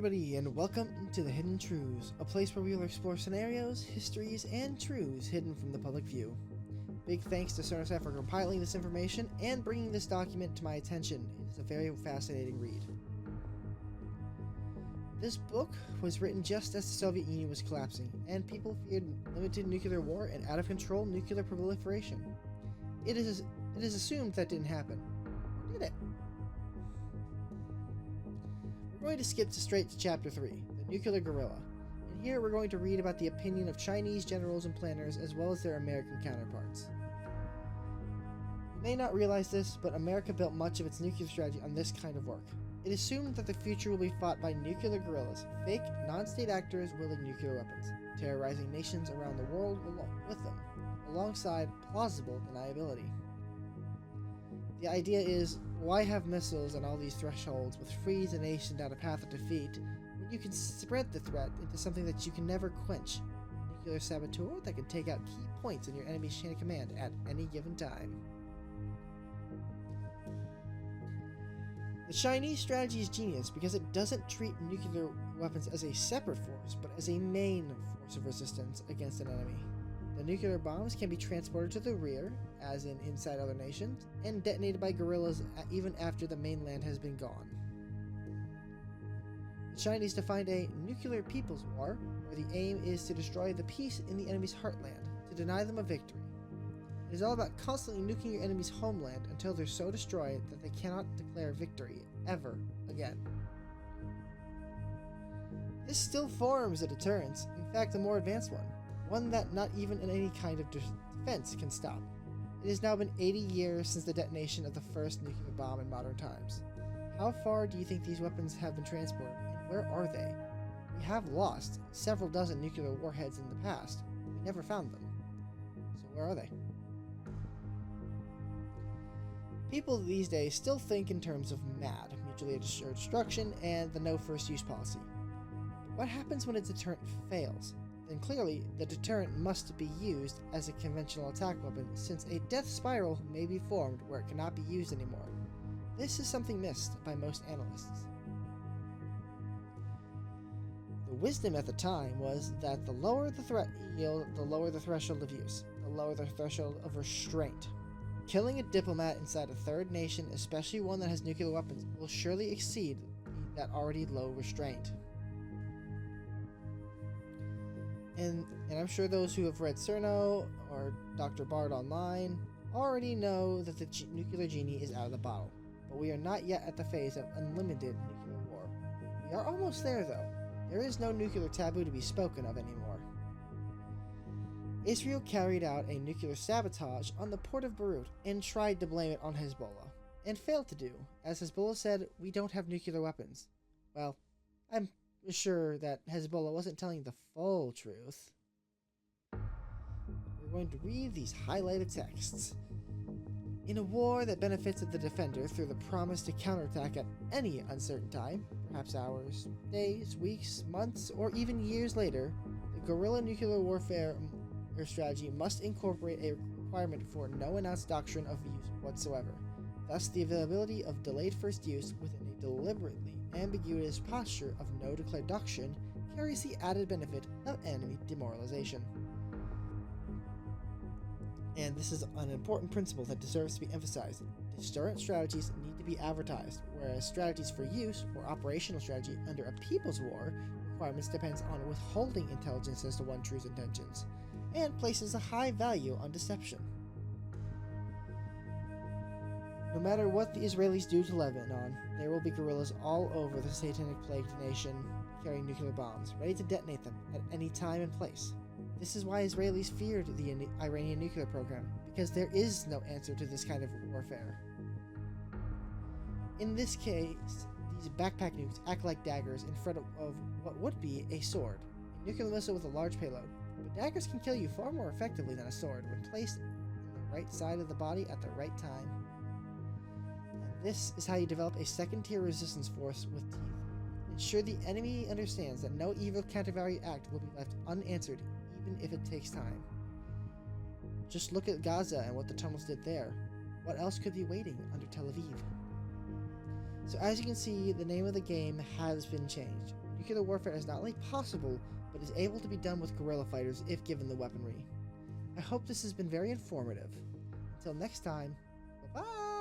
everybody, and welcome to The Hidden Truths, a place where we will explore scenarios, histories, and truths hidden from the public view. Big thanks to Cirnosad for compiling this information and bringing this document to my attention. It is a very fascinating read. This book was written just as the Soviet Union was collapsing, and people feared limited nuclear war and out-of-control nuclear proliferation. It is assumed that didn't happen. Or did it? We're going to skip straight to Chapter 3, the Nuclear Guerilla, and here we're going to read about the opinion of Chinese generals and planners as well as their American counterparts. You may not realize this, but America built much of its nuclear strategy on this kind of work. It assumed that the future will be fought by nuclear guerrillas, fake, non-state actors wielding nuclear weapons, terrorizing nations around the world with them, alongside plausible deniability. The idea is, why have missiles and all these thresholds which freeze a nation down a path of defeat when you can spread the threat into something that you can never quench? A nuclear saboteur that can take out key points in your enemy's chain of command at any given time. The Chinese strategy is genius because it doesn't treat nuclear weapons as a separate force, but as a main force of resistance against an enemy. The nuclear bombs can be transported to the rear, as in inside other nations, and detonated by guerrillas even after the mainland has been gone. The Chinese defined a nuclear people's war, where the aim is to destroy the peace in the enemy's heartland, to deny them a victory. It is all about constantly nuking your enemy's homeland until they're so destroyed that they cannot declare victory ever again. This still forms a deterrence, in fact a more advanced one that not even in any kind of defense can stop. It has now been 80 years since the detonation of the first nuclear bomb in modern times. How far do you think these weapons have been transported, and where are they? We have lost several dozen nuclear warheads in the past. We never found them. So where are they? People these days still think in terms of MAD, mutually assured destruction, and the no first use policy. But what happens when a deterrent fails? Then clearly, the deterrent must be used as a conventional attack weapon, since a death spiral may be formed where it cannot be used anymore. This is something missed by most analysts. The wisdom at the time was that the lower the threat yield, the lower the threshold of use, the lower the threshold of restraint. Killing a diplomat inside a third nation, especially one that has nuclear weapons, will surely exceed that already low restraint. And I'm sure those who have read Cerno or Dr. Bard online already know that the nuclear genie is out of the bottle. But we are not yet at the phase of unlimited nuclear war. We are almost there though. There is no nuclear taboo to be spoken of anymore. Israel carried out a nuclear sabotage on the port of Beirut and tried to blame it on Hezbollah, and failed to do, as Hezbollah said, "We don't have nuclear weapons." Well, I'm sure that Hezbollah wasn't telling the full truth. We're going to read these highlighted texts. In a war that benefits the defender through the promise to counterattack at any uncertain time, perhaps hours, days, weeks, months, or even years later, the guerrilla nuclear warfare strategy must incorporate a requirement for no announced doctrine of use whatsoever. Thus, the availability of delayed first use within a deliberately ambiguous posture of no declared doctrine carries the added benefit of enemy demoralization. And this is an important principle that deserves to be emphasized. Deterrent strategies need to be advertised, whereas strategies for use or operational strategy under a people's war requirements depends on withholding intelligence as to one's true intentions, and places a high value on deception. No matter what the Israelis do to Lebanon, there will be guerrillas all over the satanic-plagued nation carrying nuclear bombs, ready to detonate them at any time and place. This is why Israelis feared the Iranian nuclear program, because there is no answer to this kind of warfare. In this case, these backpack nukes act like daggers in front of what would be a sword, a nuclear missile with a large payload. But daggers can kill you far more effectively than a sword when placed in the right side of the body at the right time. This is how you develop a second-tier resistance force with teeth. Ensure the enemy understands that no evil counter-value act will be left unanswered, even if it takes time. Just look at Gaza and what the tunnels did there. What else could be waiting under Tel Aviv? So as you can see, the name of the game has been changed. Nuclear warfare is not only possible, but is able to be done with guerrilla fighters if given the weaponry. I hope this has been very informative. Until next time, bye-bye!